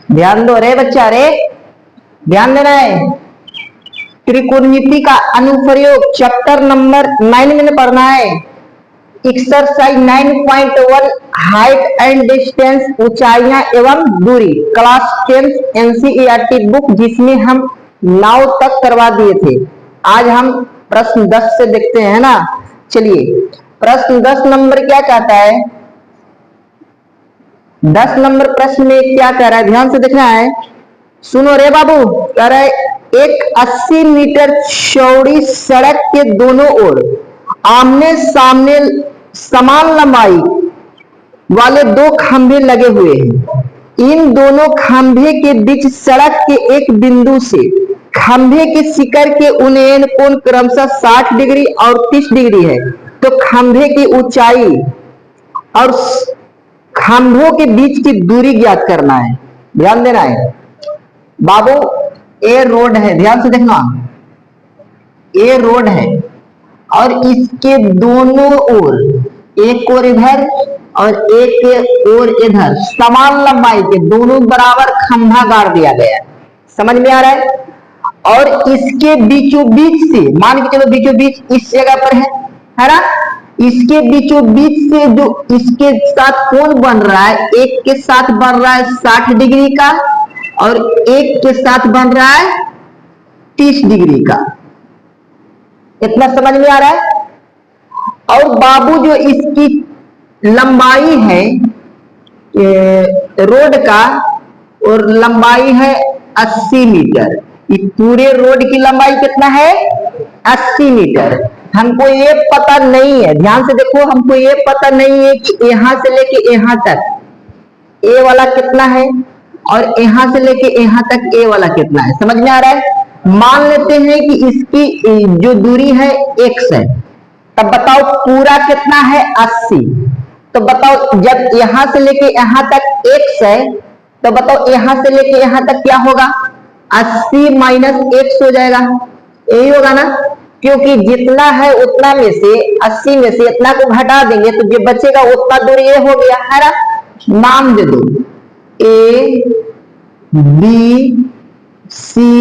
ध्यान दो रे बच्चा रे, ध्यान देना है। त्रिकोणमिति का अनुप्रयोग चैप्टर नंबर 9 में पढ़ना है। एक्सरसाइज 9.1 हाइट एंड डिस्टेंस, ऊंचाइयां एवं दूरी, क्लास 10 एनसीईआरटी बुक, जिसमें हम 9 तक करवा दिए थे। आज हम प्रश्न 10 से देखते हैं ना। चलिए प्रश्न 10 नंबर क्या कहता है। 10 नंबर प्रश्न में क्या कह रहा है, ध्यान से देखना है। सुनो रे बाबू, कह रहा है एक 80 मीटर चौड़ी सड़क के दोनों ओर आमने सामने समान लंबाई वाले 2 खंभे लगे हुए हैं। इन दोनों खंभे के बीच सड़क के एक बिंदु से खंभे के शिखर के उन्नयन कोण क्रमशः 60 डिग्री और 30 डिग्री है। तो खंभे की ऊंचाई और खंभों के बीच की दूरी ज्ञात करना है। ध्यान देना है बाबू। ए रोड है, ध्यान से देखना। ए रोड है और इसके दोनों ओर, एक ओर इधर और एक ओर इधर, समान लंबाई के दोनों बराबर खंभा गाड़ दिया गया। समझ में आ रहा है। और इसके बीचों बीच से, मान के चलो बीचों बीच इस जगह पर है ना। इसके बीचों बीच से जो इसके साथ कोण बन रहा है, एक के साथ बन रहा है 60 डिग्री का और एक के साथ बन रहा है 30 डिग्री का। इतना समझ में आ रहा है। और बाबू जो इसकी लंबाई है रोड का, और लंबाई है 80 मीटर। इस पूरे रोड की लंबाई कितना है, 80 मीटर। हमको ये पता नहीं है, ध्यान से देखो, हमको ये पता नहीं है कि यहां से लेके यहां तक ए वाला कितना है और यहां से लेके यहां तक ए वाला कितना है। समझ में आ रहा है। मान लेते हैं कि इसकी जो दूरी है x है, तब बताओ पूरा कितना है 80। तो बताओ जब यहां से लेके यहां तक x है, तो बताओ यहां से लेके यहां तक क्या होगा, 80 माइनस x हो जाएगा। यही होगा ना, क्योंकि जितना है उतना में से 80 में से इतना को घटा देंगे तो जो बचेगा उतना दूरी ये हो गया है ना। नाम दे दो ए बी सी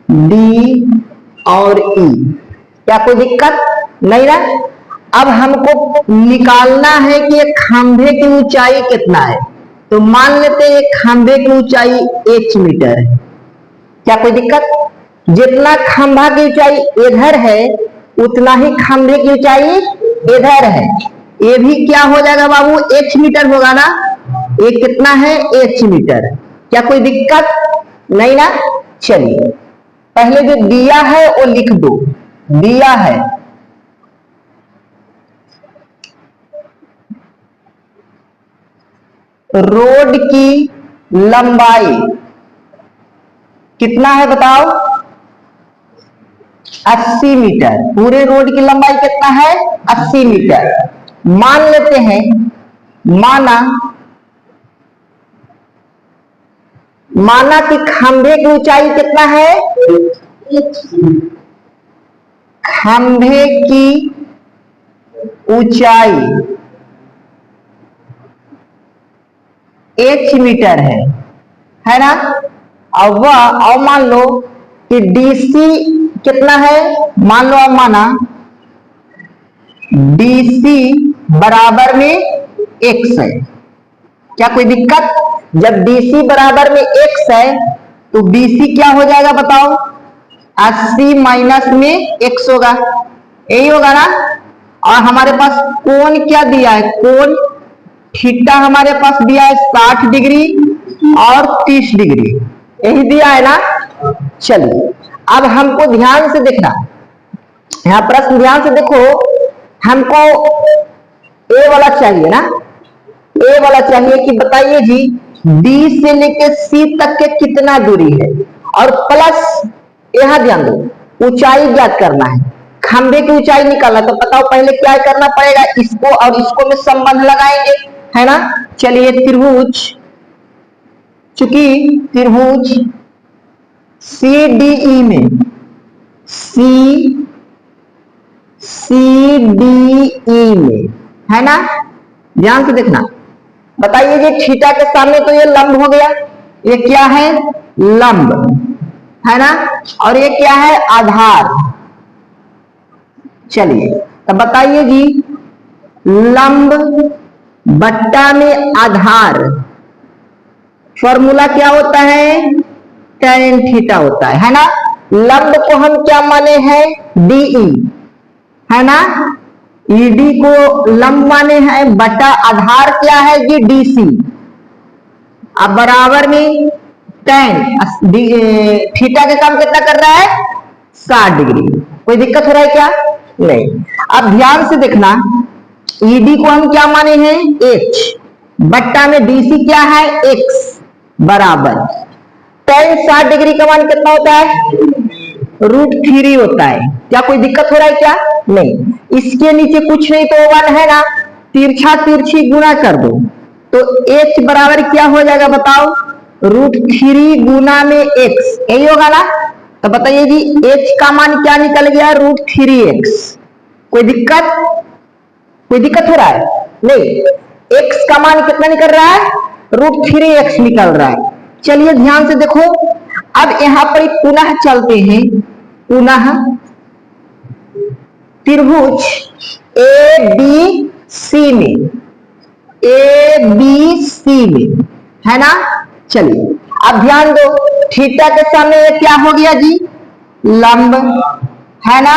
डी और ई। क्या कोई दिक्कत नहीं ना। अब हमको निकालना है कि ये खंभे की ऊंचाई कितना है। तो मान लेते हैं खंभे की ऊंचाई h मीटर है। क्या कोई दिक्कत। जितना खंभा की ऊंचाई इधर है उतना ही खंभे की ऊंचाई इधर है। ये भी क्या हो जाएगा बाबू, h मीटर होगा ना। ये कितना है, h मीटर। क्या कोई दिक्कत नहीं ना। चलिए पहले जो दिया है वो लिख दो। दिया है रोड की लंबाई कितना है बताओ, 80 मीटर। पूरे रोड की लंबाई कितना है, 80 मीटर। मान लेते हैं, माना कि खंभे की ऊंचाई कितना है, खंभे की ऊंचाई h मीटर है ना। अब मान लो कि DC कितना है, मान लो अब माना DC बराबर में x है। क्या कोई दिक्कत। जब DC बराबर में x है तो BC क्या हो जाएगा बताओ, 80 माइनस में x होगा। यही होगा ना। और हमारे पास कोण क्या दिया है, कोण थीटा हमारे पास दिया है 60 डिग्री और 30 डिग्री, यही दिया है ना। चलिए अब हमको ध्यान से देखना, यहां प्रश्न ध्यान से देखो। हमको ए वाला चाहिए ना, ए वाला चाहिए कि बताइए जी D से लेके C तक के कितना दूरी है, और प्लस यहां ध्यान दो ऊंचाई ज्ञात करना है। खंभे की ऊंचाई निकालना, तो बताओ पहले क्या करना पड़ेगा, इसको और इसको में संबंध लगाएंगे है ना। चलिए त्रिभुज, चूंकि त्रिभुज CDE में CDE में है ना, ध्यान से देखना। बताइए जी थीटा के सामने तो ये लंब हो गया, ये क्या है, लंब है ना, और ये क्या है, आधार। चलिए तो बताइए जी, लंब बट्टा में आधार, फॉर्मूला क्या होता है, tan थीटा होता है ना। लंब को हम क्या माने हैं, DE है ना, ED को लंब माने हैं, बटा आधार क्या है जी, DC। अब बराबर में tan थीटा का काम कितना कर रहा है, 60 डिग्री। कोई दिक्कत हो रहा है क्या, नहीं। अब ध्यान से देखना, ED को हम क्या माने हैं, H, बट्टा में DC क्या है, X, बराबर tan 60 डिग्री का मान कितना होता है, √3 होता है। क्या कोई दिक्कत हो रहा है क्या, नहीं। इसके नीचे कुछ नहीं तो 1 है ना, तिरछा तिरछी गुणा कर दो तो H बराबर क्या हो जाएगा बताओ, √3 गुना में X, यही होगा ना। तो बताइए जी, H का मान क्या निकल गया, √3x। कोई दिक्कत, कोई दिक्कत हो रहा है, नहीं। X का मान कितना निकल रहा है, √3x निकल रहा है। चलिए ध्यान से देखो, अब यहां पर पुनः चलते हैं, पुनः त्रिभुज ABC में, ABC में है ना। चलिए अब ध्यान दो, थीटा के सामने ये क्या हो गया जी, लंब है ना,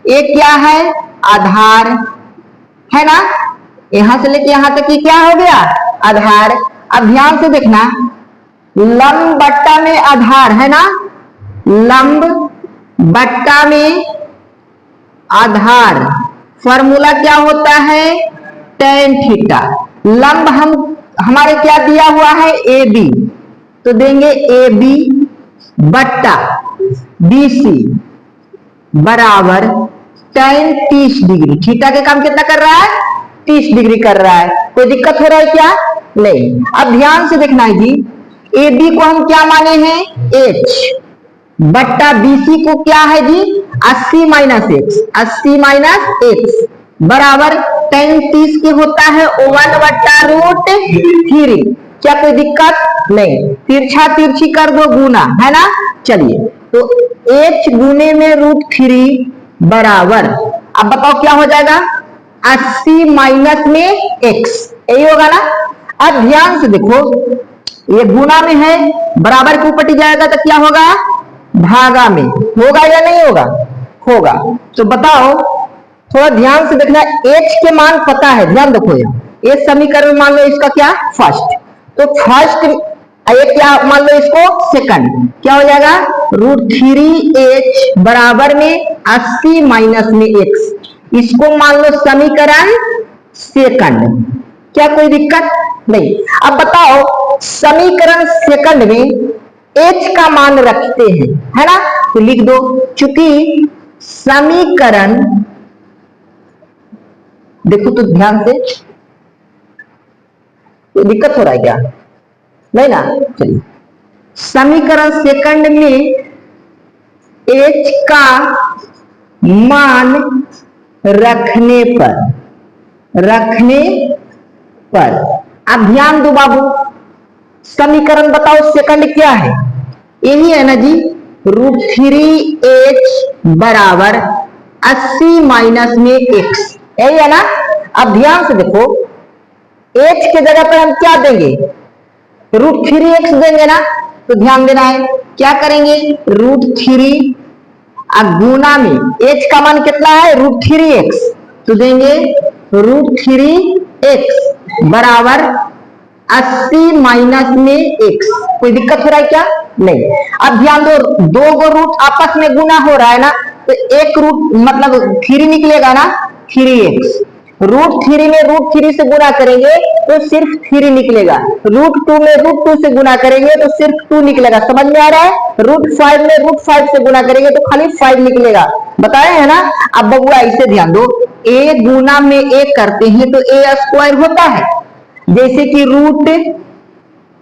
ये क्या है, आधार है ना, यहां से लेके यहां तक की क्या हो गया, आधार। अब ध्यान से देखना, लंब बट्टा में आधार है ना, लंब बट्टा में आधार, फॉर्मूला क्या होता है, tan थीटा। लंब हमारे क्या दिया हुआ है, AB, तो देंगे AB बट्टा BC बराबर tan 30 डिग्री। थीटा के काम कितना कर रहा है, 30 डिग्री कर रहा है। कोई दिक्कत हो रहा है क्या, नहीं। अब ध्यान से देखना है जी, AB को हम क्या माने हैं, H, बट्टा BC को क्या है जी, 80 माइनस x, 80 माइनस x बराबर tan 30 के होता है 1 बट्टा √3। क्या कोई दिक्कत, नहीं। तिरछा तिरछी कर दो गुना है ना। चलिए तो H गुने में √3 बराबर, अब बताओ क्या हो जाएगा, 80 माइनस में x, यही होगा ना। अब ध्यान से देखो, ये गुना में है, बराबर के ऊपर जाएगा तो क्या होगा, भागा में होगा या नहीं होगा, होगा। तो बताओ, थोड़ा ध्यान से देखना, H के मान पता है, ध्यान देखो, ये समीकरण में मान लो इसका क्या, फर्स्ट, तो फर्स्ट ये क्या मान लो इसको सेकंड, क्या हो जाएगा, √3h बराबर में 80 माइनस में x, इसको मान लो समीकरण सेकंड। क्या कोई दिक्कत, नहीं। अब बताओ, समीकरण सेकंड में h का मान रखते हैं है ना, तो लिख दो, चूंकि समीकरण, देखो तो ध्यान से, तो दिक्कत हो रहा है क्या, नहीं ना। चलिए, समीकरण सेकंड में h का मान रखने पर अब ध्यान दो बाबू, समीकरण बताओ सेकंड क्या है, यही है ना जी, √3h बराबर 80 माइनस में x, यही है ना। अब ध्यान से देखो, h के जगह पर हम क्या देंगे, √3x देंगे ना, तो ध्यान देना है, क्या करेंगे, √3 गुना में h का मान कितना है, √3x, तो देंगे √3x बराबर 80 माइनस में x। कोई दिक्कत हो रहा है क्या, नहीं। अब ध्यान दो, दो गो रूट आपस में गुना हो रहा है ना, तो एक रूट मतलब 3 निकलेगा ना, 3x, √3 में √3 से गुना करेंगे तो सिर्फ 3 निकलेगा, √2 में √2 से गुना करेंगे तो सिर्फ 2 निकलेगा। समझ में आ रहा है, √5 में √5 से गुना करेंगे तो खाली 5 निकलेगा, बताए है ना। अब बबुआ ऐसे ध्यान दो, a गुना में a करते हैं तो a² होता है, जैसे कि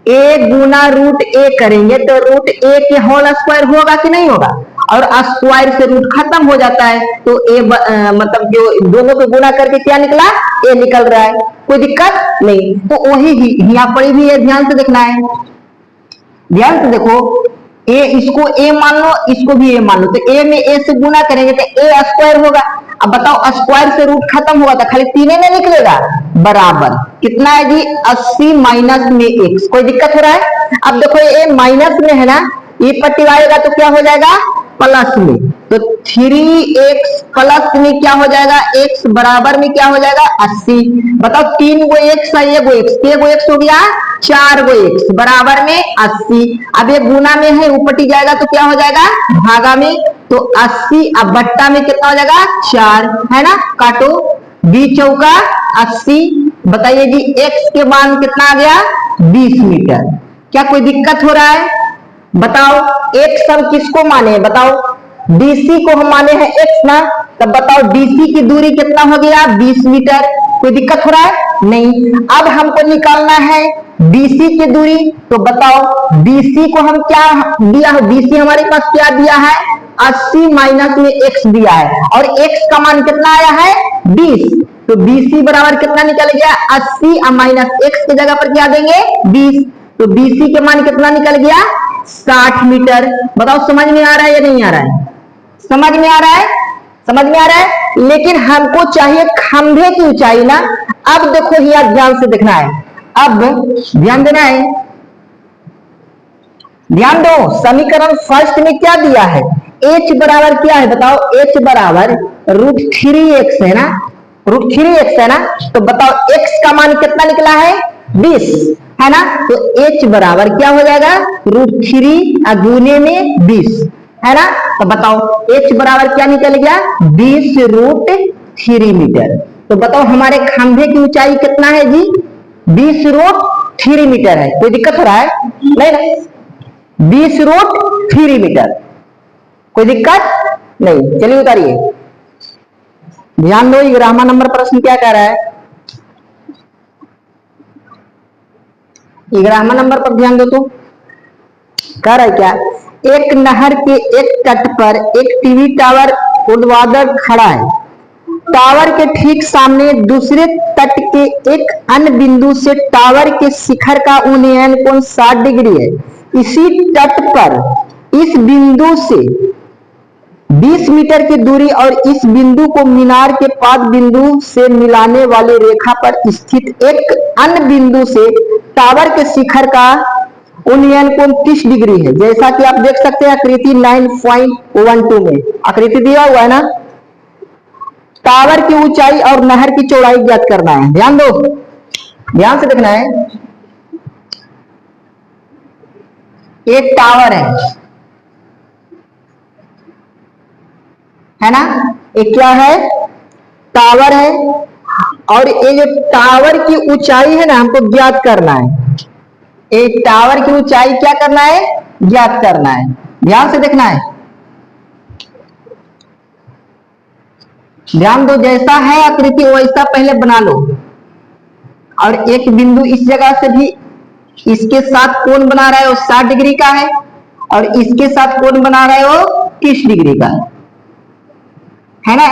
√a गुना √a करेंगे तो √a के होल स्क्वायर होगा कि नहीं होगा, और स्क्वायर से रूट खत्म हो जाता है, तो a मतलब जो दोनों को गुना करके क्या निकला, a निकल रहा है। कोई दिक्कत नहीं, तो वही ही यहाँ पर भी ध्यान से देखना है, ध्यान से देखो, ए इसको ए मान लो, इसको भी ए मान लो, तो ए में ए से गुना करेंगे तो ए स्क्वायर होगा। अब बताओ स्क्वायर से रूट खत्म होगा तो खाली तीन में निकलेगा, बराबर कितना है जी 80 माइनस में x। कोई दिक्कत हो रहा है? अब देखो ये माइनस में है ना, ये पट्टी आएगा तो क्या हो जाएगा प्लस में, तो 3x प्लस में क्या हो जाएगा x बराबर में क्या हो जाएगा 80। बताओ 3 गो x है, ये गो x, ये गो x हो गया 4 गो x बराबर में 80। अब ये गुना में है, ऊपर जाएगा तो क्या हो जाएगा भागा में, तो 80। अब बट्टा में कितना हो जाएगा 4, है ना, काटो, 20 चौका 80। बताइए जी x के मान कितना आ गया 20 मीटर। क्या कोई दिक्कत हो रहा है? बताओ x हम किसको माने, बताओ DC को हम माने हैं x ना, तब बताओ DC की दूरी कितना हो गया 20 मीटर। कोई दिक्कत हो रहा है? नहीं। अब हमको निकालना है BC की दूरी, तो बताओ BC को हम क्या दिया है, BC हमारे पास क्या दिया है 80 माइनस में x दिया है, और x का मान कितना आया है 20, तो BC बराबर कितना निकल गया 80 माइनस x की जगह पर क्या देंगे 20, तो BC के मान कितना निकल गया 60 मीटर। बताओ समझ में आ रहा है या नहीं आ रहा है? समझ में आ रहा है? समझ में आ रहा है, लेकिन हमको चाहिए खंभे की ऊंचाई ना। अब देखो यहाँ ध्यान से देखना है, अब ध्यान देना है, ध्यान दो, समीकरण फर्स्ट में क्या दिया है, h बराबर क्या है बताओ, h बराबर √3x है ना, √3x है ना, तो बताओ x का मान कितना निकला है 20, है ना, तो h बराबर क्या हो जाएगा √3 गुने में 20, है ना, तो बताओ h बराबर क्या निकल गया 20 √3 मीटर। तो बताओ हमारे खंभे की ऊंचाई कितना है जी 20 √3 मीटर है। कोई दिक्कत हो रहा है? नहीं ना, 20 √3 मीटर, कोई दिक्कत नहीं। चलिए उतारिए, ध्यान दो 11वां नंबर प्रश्न क्या कह रहा है, 11वां नंबर पर ध्यान दो, तो कह रहा है क्या, एक नहर के एक तट पर एक टीवी टावर ऊर्ध्वाधर खड़ा है, टावर के ठीक सामने दूसरे तट के एक अन्य बिंदु से टावर के शिखर का उन्नयन कोण 60 डिग्री है। इसी तट पर इस बिंदु से 20 मीटर की दूरी और इस बिंदु को मीनार के पाद बिंदु से मिलाने वाली रेखा पर स्थित एक अन्य बिंदु से टावर के शिखर का उन्नयन कोण 30 डिग्री है। जैसा कि आप देख सकते हैं आकृति 9.12 में आकृति दिया हुआ है ना, टावर की ऊंचाई और नहर की चौड़ाई ज्ञात करना है। ध्यान दो, ध्यान से देखना है, एक टावर है ना, एक क्या है टावर है, और ये जो टावर की ऊंचाई है ना हमको ज्ञात करना है, एक टावर की ऊंचाई क्या करना है ज्ञात करना है। ध्यान से देखना है, ध्यान दो, जैसा है आकृति वैसा पहले बना लो, और एक बिंदु इस जगह से भी इसके साथ कोण बना रहा है वो 60 डिग्री का है, और इसके साथ कोण बना रहा है वो 30 डिग्री का है ना।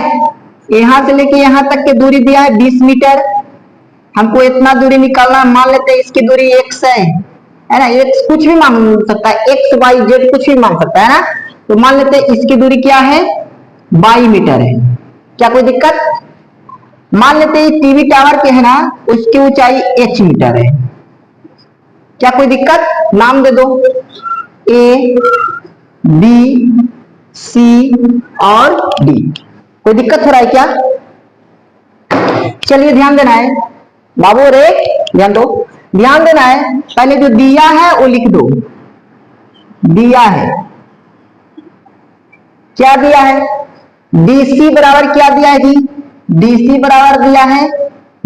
यहां से लेके यहां तक की दूरी दिया है 20 मीटर, हमको इतना दूरी निकालना, मान लेते हैं इसकी दूरी x है ना, x कुछ भी मान सकता है, x y z कुछ भी मान सकता है ना, तो मान लेते हैं इसकी दूरी क्या है 22 मीटर है। क्या कोई दिक्कत? मान लेते हैं टीवी टावर के है ना उसकी ऊंचाई h मीटर है। क्या कोई दिक्कत? नाम दे दो A B C और D। कोई दिक्कत हो रहा है क्या? चलिए ध्यान देना है बाबू रे, ध्यान दो, ध्यान देना है, पहले जो दिया है वो लिख दो, दिया है क्या दिया है DC बराबर क्या दिया है जी, DC बराबर दिया है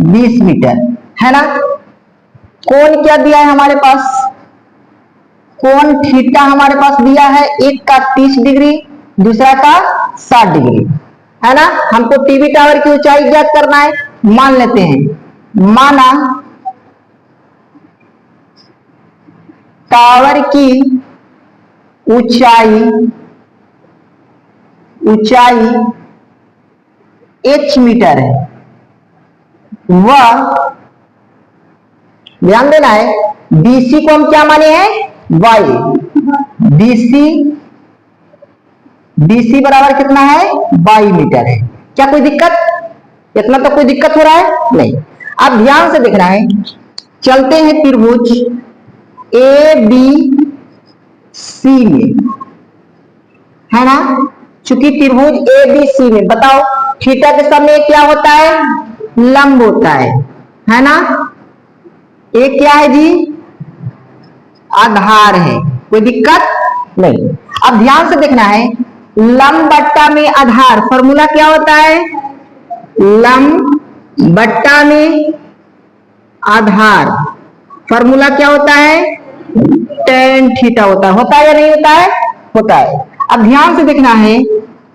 20 मीटर, है ना। कोण क्या दिया है हमारे पास, कोण थीटा हमारे पास दिया है, एक का 30 डिग्री दूसरा का 60 डिग्री, है ना। हमको टीवी टावर की ऊंचाई ज्ञात करना है, मान लेते हैं, माना टावर की ऊंचाई h मीटर है, वह ध्यान देना है BC को हम क्या माने हैं वाई। BC बराबर कितना है 22 मीटर है। क्या कोई दिक्कत? इतना तो कोई दिक्कत हो रहा है नहीं। अब ध्यान से देखना है, चलते हैं त्रिभुज ABC में, है ना। चूंकि त्रिभुज ABC में बताओ थीटा के समय क्या होता है, लंब होता है ना। ये क्या है जी, आधार है, कोई दिक्कत नहीं। अब ध्यान से देखना है, लंब बट्टा में आधार, फॉर्मूला क्या होता है, लंब बट्टा में आधार, फॉर्मूला क्या होता है, tan थीटा होता है या नहीं होता है, होता है। अब ध्यान से देखना है,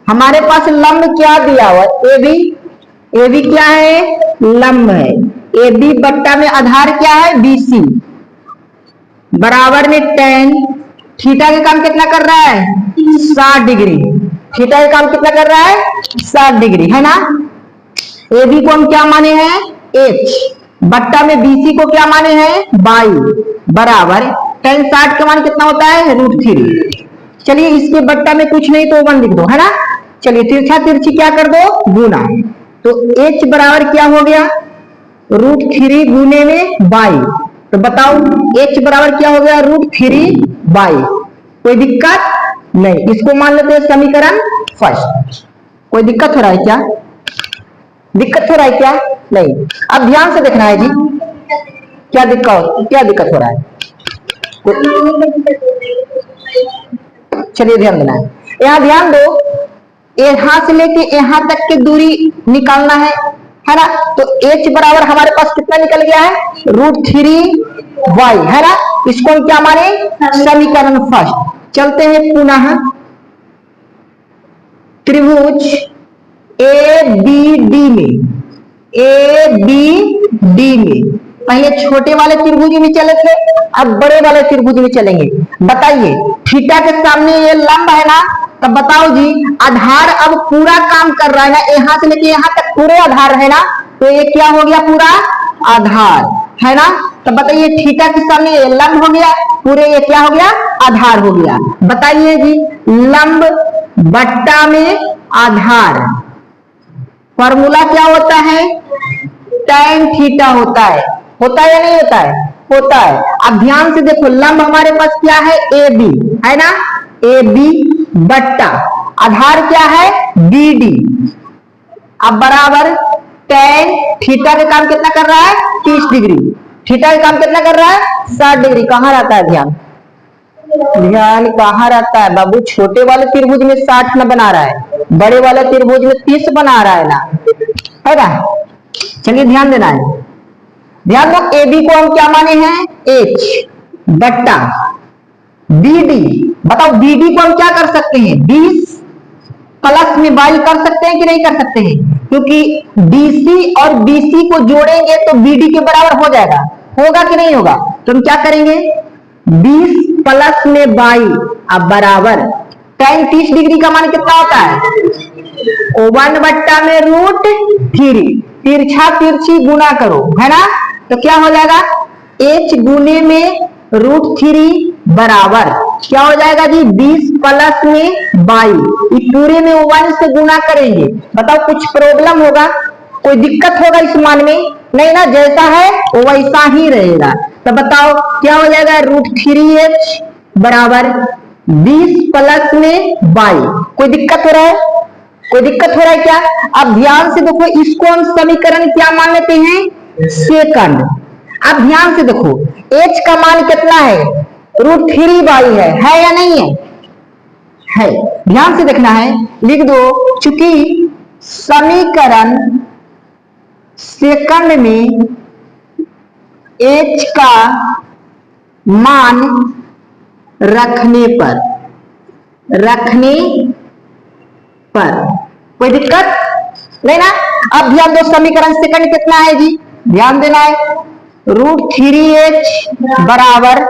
हमारे पास लंब क्या दिया हुआ, AB क्या है, लंब है। AB बट्टा में आधार क्या है, BC, बराबर में tan थीटा का काम कितना कर रहा है, 60 डिग्री। थीटा का काम कितना कर रहा है, 60 डिग्री, है ना। AB को हम क्या माने हैं, H, बट्टा में BC को क्या माने हैं, 22, बराबर tan 60 का मान कितना होता है, √3। चलिए इसके बट्टा में कुछ नहीं तो 1 लिख दो, है ना। चलिए तिरछा तिरछी क्या कर दो, गुना। तो H बराबर क्या हो गया, √3 गुने में 22। तो बताओ H बराबर क्या हो गया, √3 22। कोई दिक्कत नहीं, इसको मान लेते हैं समीकरण फर्स्ट। कोई दिक्कत हो रहा है क्या, दिक्कत हो रहा है क्या, नहीं। अब ध्यान से देखना है जी, क्या दिक्कत हो रहा है, चलिए ध्यान देना है। यहाँ ध्यान दो, यहां से लेके यहां तक की दूरी निकालना है ना। तो H बराबर हमारे पास कितना निकल गया है, √3y, है ना। इसको हम क्या माने, समीकरण फर्स्ट। चलते हैं पुनः त्रिभुज ABD में, पहले छोटे वाले त्रिभुज में चले थे, अब बड़े वाले त्रिभुज में चलेंगे। बताइए थीटा के सामने ये लंब है ना, तब बताओ जी आधार अब पूरा काम कर रहा है ना, यहां से लेके यहां तक पूरे आधार है ना। तो ये क्या हो गया, पूरा आधार, है ना। तो बताइए थीटा के सामने ये लंब हो गया, पूरे ये क्या हो गया, आधार हो गया। बताइए जी लंब बट्टा में आधार, फॉर्मूला क्या होता है, tan थीटा होता है या नहीं होता है, होता है। अब ध्यान से देखो, लंब हमारे पास क्या है, AB, है ना। AB बट्टा आधार क्या है, BD, अब बराबर tan थीटा का काम कितना कर रहा है, 30 डिग्री। थीटा का काम कितना कर रहा है, 60 डिग्री। कहां रहता है ध्यान, कहां रहता है बाबू, छोटे वाले त्रिभुज में 60 न बना रहा है, बड़े वाले त्रिभुज में 30 बना रहा है ना, है ना। चलिए ध्यान देना है, ध्यान दो। AB को हम क्या माने हैं, H, बट्टा BD, बताओ BD को हम क्या कर सकते हैं, 20 प्लस में 22 कर सकते हैं कि नहीं कर सकते हैं, क्योंकि DC और BC को जोड़ेंगे तो BD के बराबर हो जाएगा, होगा कि नहीं होगा। तो हम क्या करेंगे, 20 प्लस में 22, अब बराबर tan 30 डिग्री का मान कितना होता है, 1 बट्टा में √3, तिरछा तिरछी गुना करो, है ना। तो क्या हो जाएगा, H गुने में √3 बराबर क्या हो जाएगा जी, 20 प्लस में 22, पूरे में 1 से गुना करेंगे। बताओ कुछ प्रॉब्लम होगा, कोई दिक्कत होगा इस मान में, नहीं ना, जैसा है वैसा ही रहेगा। तो बताओ क्या हो जाएगा, √3h बराबर 20 प्लस में 22। कोई दिक्कत हो रहा है, कोई दिक्कत हो रहा है क्या। अब ध्यान से देखो, इसको हम समीकरण क्या मान लेते हैं, सेकंड। अब ध्यान से देखो, H का मान कितना है, √3y है या नहीं है, ध्यान से देखना है, लिख दो। चूंकि समीकरण सेकंड में H का मान रखने पर कोई दिक्कत नहीं ना। अब ध्यान दो, समीकरण सेकंड कितना है जी, ध्यान देना है, √3h बराबर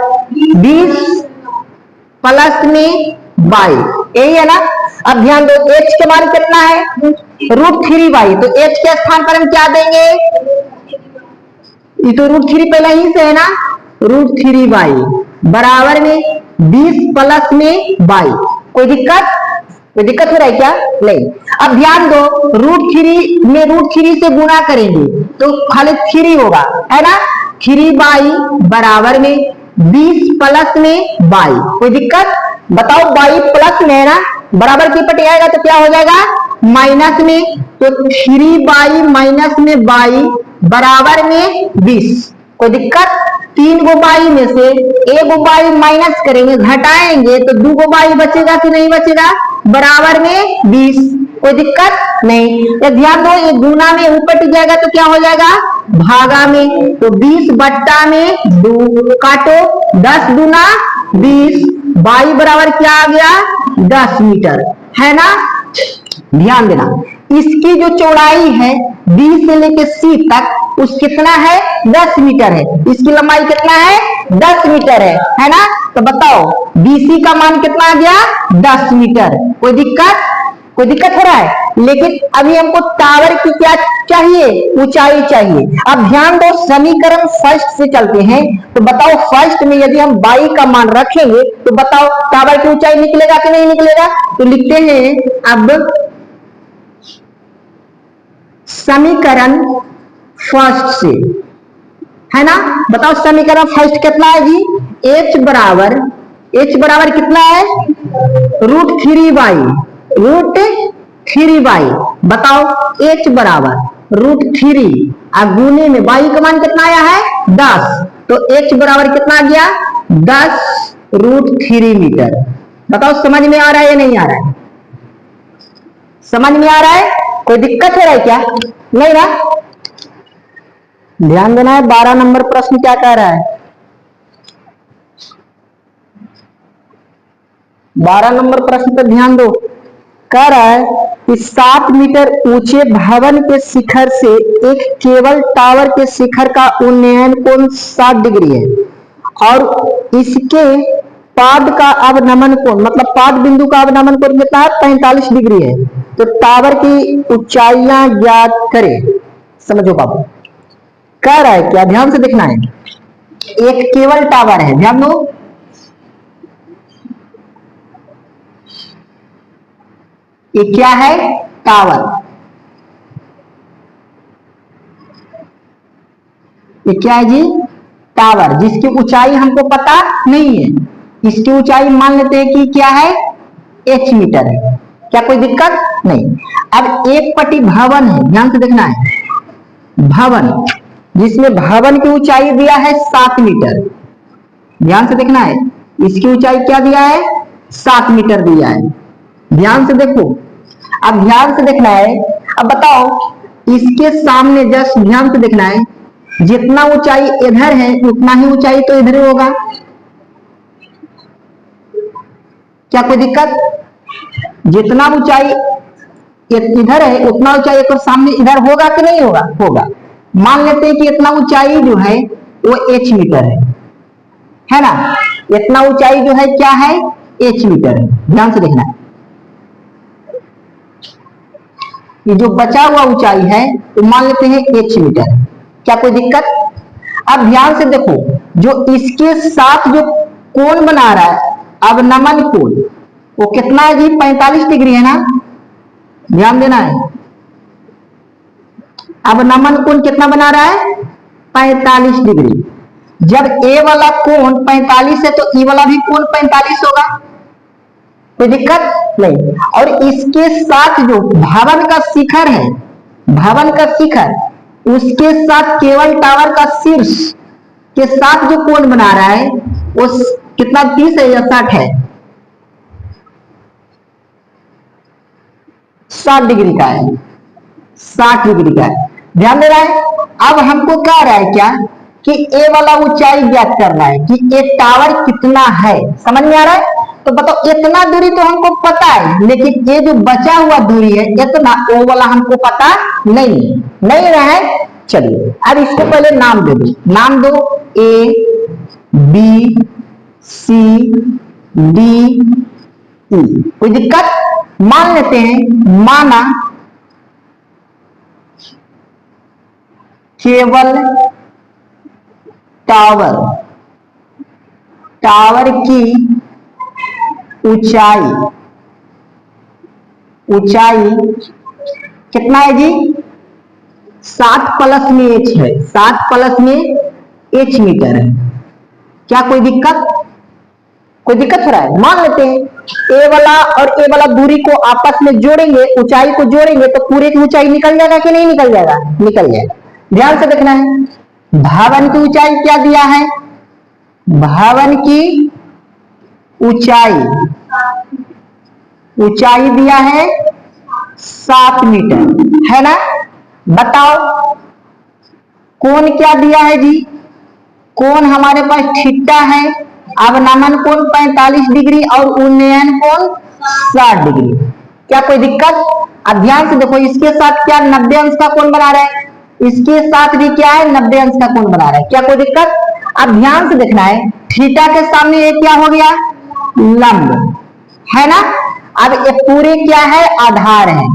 20 प्लस में 22, यही है ना। अब ध्यान दो, h के मान कितना है, √3y, तो h के स्थान पर हम क्या देंगे, ये तो √3 पहले ही से है ना, √3y बराबर में 20 प्लस में 22। कोई दिक्कत हो रहा है क्या? नहीं। अब ध्यान दो, √3 में √3 से गुणा करेंगे तो खाली 3 होगा, है ना। 3/, बराबर में 20 प्लस में 22। कोई दिक्कत? बताओ, 22 प्लस में है ना, बराबर की पट आएगा तो क्या हो जाएगा? माइनस में। तो 3/, माइनस में 22, बराबर में 20। कोई दिक्कत? 3 गो 22 में से 1 गो 22 माइनस करेंगे, घटाएंगे तो 2 गो 22 बचेगा कि नहीं बचेगा? बराबर में 20। कोई दिक्कत नहीं। तो ध्यान दो, ये गुना में ऊपर टिक जाएगा तो क्या हो जाएगा? भागा में। तो 20 बट्टा में 2 काटो, 10 दूना 20, 22 बराबर क्या आ गया? 10 मीटर, है ना। ध्यान देना, इसकी जो चौड़ाई है बी से लेके सी तक, उस कितना है? 10 मीटर है। इसकी लंबाई कितना है? 10 मीटर है ना। तो बताओ बीसी का मान कितना आ गया? 10 मीटर। कोई दिक्कत हो रहा है? लेकिन अभी हमको टावर की क्या चाहिए? ऊंचाई चाहिए। अब ध्यान दो, समीकरण फर्स्ट से चलते हैं। तो बताओ, फर्स्ट में यदि हम 22 का मान रखेंगे तो बताओ टावर की ऊंचाई निकलेगा कि नहीं निकलेगा? तो लिखते हैं अब समीकरण फर्स्ट से, है ना। बताओ समीकरण फर्स्ट कितना है जी? h बराबर कितना है? √3/। बताओ h बराबर √3 और गुने में 22 का मान कितना आया है? 10। तो h बराबर कितना आ गया? 10√3 मीटर। बताओ समझ में आ रहा है या नहीं आ रहा है? समझ में आ रहा है? कोई दिक्कत हो रहा है क्या? नहीं ना। ध्यान देना है, 12 नंबर प्रश्न क्या कह रहा है? 12 नंबर प्रश्न पर ध्यान दो। कह रहा है कि 7 मीटर ऊंचे भवन के शिखर से एक केबल टावर के शिखर का उन्नयन कोण 60 डिग्री है और इसके पाद का अवनमन कोण, मतलब पाद बिंदु का अवनमन कोण कितना है? 45 डिग्री है। तो टावर की ऊंचाइयां ज्ञात करें। समझो बाबू, कह रहा है क्या? ध्यान से देखना है। एक केबल टावर है, ध्यान दो। ये क्या है? टावर। ये क्या है जी? टावर, जिसकी ऊंचाई हमको पता नहीं है। इसकी ऊंचाई मान लेते हैं कि क्या है? h मीटर है। क्या कोई दिक्कत नहीं। अब एक पट्टी भवन है, ध्यान से देखना है। भवन, जिसमें भवन की ऊंचाई दिया है 7 मीटर। ध्यान से देखना है, इसकी ऊंचाई क्या दिया है? 7 मीटर दिया है। ध्यान से देखो, अब ध्यान से देखना है। अब बताओ, इसके सामने जस्ट ध्यान से देखना है, जितना ऊंचाई इधर है उतना ही ऊंचाई तो इधर होगा। क्या कोई दिक्कत? जितना ऊंचाई इधर है उतना ऊंचाई एक सामने इधर होगा कि नहीं होगा? होगा। मान लेते हैं कि इतना ऊंचाई जो है वो h मीटर है ना। इतना ऊंचाई जो है क्या है? h मीटर है। ध्यान से देखना है, ये जो बचा हुआ ऊंचाई है तो मान लेते हैं h मीटर। क्या कोई दिक्कत? अब ध्यान से देखो, जो इसके साथ जो कोण बना रहा है अवनमन कोण, वो कितना है जी? 45 डिग्री है ना। ध्यान देना है, अवनमन कोण कितना बना रहा है? 45 डिग्री। जब ए वाला कोण 45 है तो ई वाला भी कोण 45 होगा। कोई दिक्कत नहीं। और इसके साथ जो भवन का शिखर है, भवन का शिखर, उसके साथ केबल टावर का शीर्ष के साथ जो कोण बना रहा है वो कितना? 30 है या 60 है? 60 डिग्री का है। 60 डिग्री का है। ध्यान दे रहा है। अब हमको कह रहा है क्या कि ए वाला ऊंचाई ज्ञात करना है कि ये टावर कितना है। समझ में आ रहा है? तो बताओ, इतना दूरी तो हमको पता है, लेकिन ये जो बचा हुआ दूरी है इतना, वो वाला हमको पता नहीं रहा है। चलिए अब इसको पहले नाम दे दो। नाम दो A B C D E. कोई दिक्कत? मान लेते हैं, माना केबल टावर टावर की ऊंचाई कितना है जी? 7 प्लस में h है, 7 प्लस में h मीटर है। क्या कोई दिक्कत हो रहा है? मान लेते हैं ए वाला और ए वाला दूरी को आपस में जोड़ेंगे, ऊंचाई को जोड़ेंगे तो पूरे की ऊंचाई निकल जाएगा कि नहीं निकल जाएगा? निकल जाएगा। ध्यान से देखना है, भवन की ऊंचाई क्या दिया है? भवन की ऊंचाई दिया है 7 मीटर, है ना? बताओ कोण क्या दिया है जी? कोण हमारे पास थीटा है, अवनमन कोण 45 डिग्री और उन्नयन कोण 60 डिग्री। क्या कोई दिक्कत? अब ध्यान से देखो, इसके साथ क्या 90 अंश का कोण बना रहा है, इसके साथ भी क्या है 90 अंश का कोण बना रहा है। क्या कोई दिक्कत? अब ध्यान से देखना है, थीटा के सामने ये क्या हो गया? लंब, है ना? अब ये पूरे क्या है? आधार है।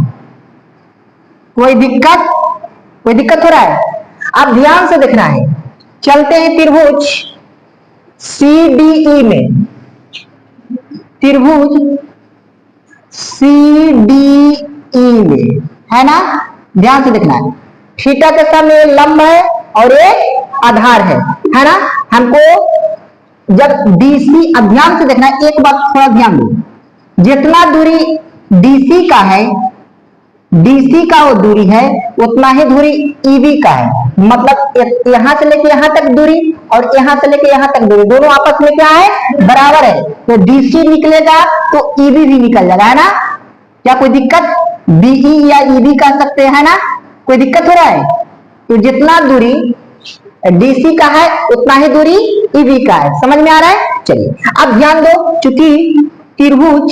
कोई दिक्कत हो रहा है? अब ध्यान से देखना है, चलते हैं त्रिभुज CDE में, त्रिभुज CDE में, है ना? ध्यान से देखना है, थीटा के सामने लंब है और ये आधार है ना? हमको जब DC, अब ध्यान से देखना है, एक बात थोड़ा ध्यान दो, जितना दूरी DC का है, DC का वो दूरी है, उतना ही दूरी EB का है। मतलब यहां से लेके यहां तक दूरी और यहां से लेके यहां तक दूरी, दोनों आपस में क्या है? बराबर है। तो DC निकलेगा तो EB भी निकल जाएगा, है ना? क्या कोई दिक्कत? BE या EB कह सकते हैं ना? कोई दिक्कत हो रहा है? तो जितना दूरी DC का है उतना ही दूरी EB का है। समझ में आ रहा है? चलिए अब ध्यान दो, चूंकि त्रिभुज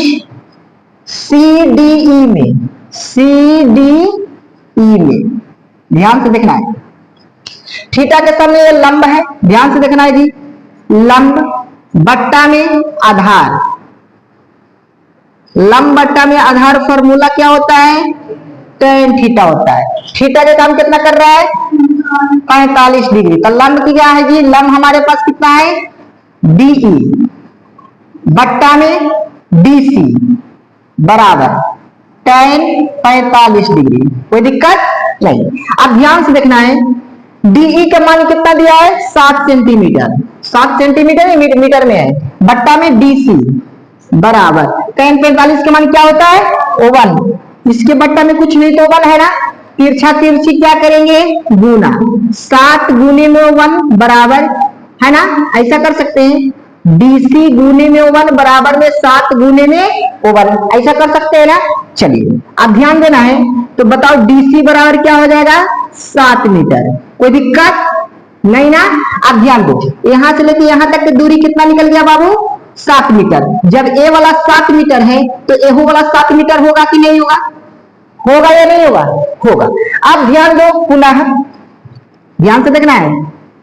CDE में ध्यान से देखना है, थीटा के सामने ये लंब है, ध्यान से देखना है जी, लंब बट्टा में आधार, लंब बट्टा में आधार फॉर्मूला क्या होता है? tan थीटा होता है। थीटा का काम कितना कर रहा है? 45 डिग्री। तो लंब की क्या है जी? लंब हमारे पास कितना है? DE बट्टा में DC बराबर tan 45 डिग्री। कोई दिक्कत नहीं। अब ध्यान से देखना है, DE का मान कितना दिया है? 7 सेंटीमीटर, 7 सेंटीमीटर मीटर में है, बट्टा में DC बराबर tan 45 का मान क्या होता है? 1। इसके बट्टा में कुछ नहीं तो 1 है ना? तिरछा तिरछी क्या करेंगे? गुना, 7 गुने में 1 बराबर, है ना? ऐसा कर सकते हैं, DC गुने में 1 बराबर में 7 गुने में 1, ऐसा कर सकते हैं ना? चलिए अब ध्यान देना है, तो बताओ DC बराबर क्या हो जाएगा? 7 मीटर। कोई दिक्कत नहीं ना? अब ध्यान दो, यहां से लेके यहां तक की दूरी कितना निकल गया बाबू? 7 मीटर। जब ए वाला 7 मीटर है तो एहो वाला 7 मीटर होगा कि नहीं होगा? होगा या नहीं होगा? होगा। अब ध्यान दो, पुनः ध्यान से देखना है,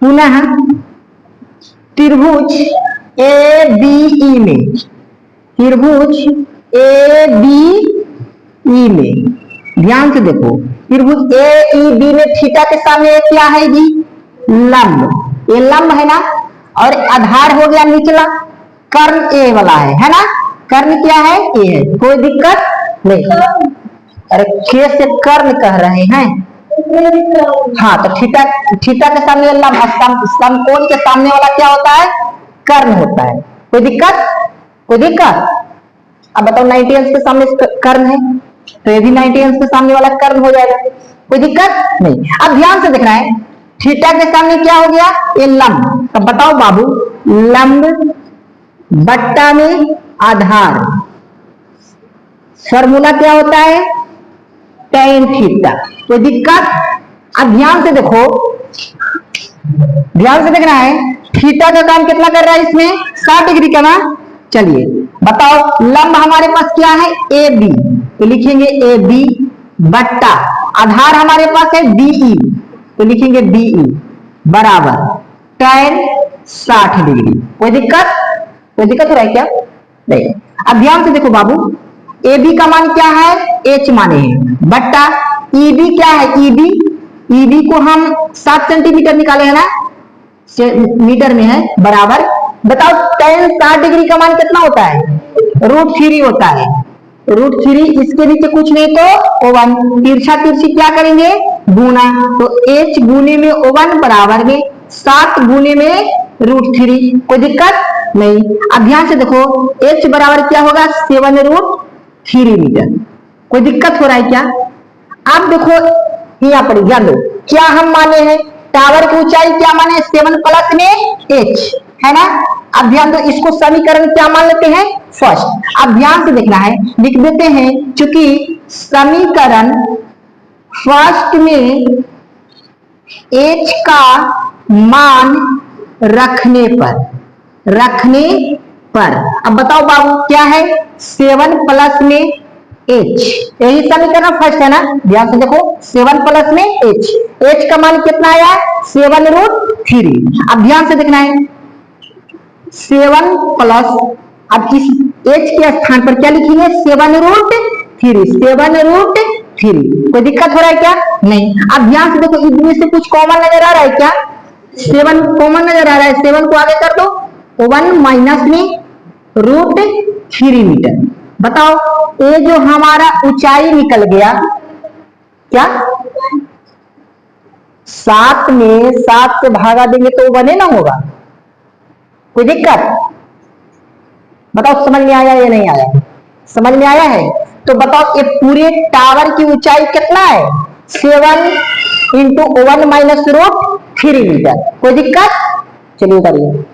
पुनः त्रिभुज ABE में, त्रिभुज ABE में ध्यान से देखो, त्रिभुज AEB में थीटा के सामने क्या है जी? लंब। ये लंब है ना, और आधार हो गया निचला, कर्ण A वाला है ना? कर्ण क्या है? A है। कोई दिक्कत नहीं। अरे खेत से कर्ण कह रहे हैं, हाँ, तो थीटा के सामने लंब, समकोण के सामने वाला क्या होता है? कर्ण होता है। कोई दिक्कत? अब बताओ 90 अंश के सामने कर्ण है, तो ये भी 90 अंश के सामने वाला कर्ण हो जाएगा। कोई दिक्कत नहीं। अब ध्यान से देखना है, थीटा के सामने क्या हो गया? ये लंब। तो बताओ बाबू, लंब बट्टा में आधार, फॉर्मूला क्या होता है? tan theta. कोई दिक्कत? अब ध्यान से देखो, ध्यान से देखना है, थीटा का काम कितना कर रहा है इसमें? 60 डिग्री का ना? चलिए बताओ, लंब हमारे पास क्या है? AB, तो लिखेंगे AB बट्टा आधार हमारे पास है DE, तो लिखेंगे DE बराबर tan 60 डिग्री। कोई दिक्कत हो रहा है क्या? नहीं। अब ध्यान से देखो बाबू, AB का मान क्या है? H माने हैं, बट्टा EB क्या है? EB को हम 7 सेंटीमीटर निकाले है ना, मीटर में है, बराबर बताओ tan 60 डिग्री का मान कितना होता है? √3 होता है। √3 इसके नीचे कुछ नहीं तो O1, तिरछा तिरछी क्या करेंगे? गुना। तो h गुने में O1 बराबर में 60 गुने में √3। कोई दिक्कत नहीं। अब ध्यान से देखो h बराबर क्या होगा? 7√3 मीटर। कोई दिक्कत हो रहा है क्या? अब देखो यहाँ पर ध्यान दो, क्या हम माने हैं? टावर की ऊंचाई क्या माने? 7 प्लस में h, है ना। अब ध्यान दो, इसको समीकरण क्या मान लेते हैं? फर्स्ट। अब ध्यान से देखना है, लिख देते हैं, क्योंकि समीकरण फर्स्ट में h का मान रखने पर अब बताओ बाबू क्या है? 7 प्लस में h, यही समीकरण फर्स्ट है ना। ध्यान से देखो 7 प्लस में h का मान कितना आया? 7√3। अब ध्यान से देखना है 7 प्लस, अब इस h के स्थान पर क्या लिखेंगे? 7√3। 7√3। कोई दिक्कत हो रहा है क्या? नहीं। अब ध्यान से देखो इनमें से कुछ कॉमन नजर आ रहा है क्या? 7 कॉमन नजर आ रहा है। 7 को आगे कर दो, 1 माइनस में √3 मीटर। बताओ ये जो हमारा ऊंचाई निकल गया क्या? 7 में 7 से भागा देंगे तो 1 ना होगा। कोई दिक्कत? बताओ समझ में आया या नहीं आया? समझ में आया है तो बताओ ये पूरे टावर की ऊंचाई कितना है? 7 × 1 माइनस √3 मीटर। कोई दिक्कत? चलिए करिए।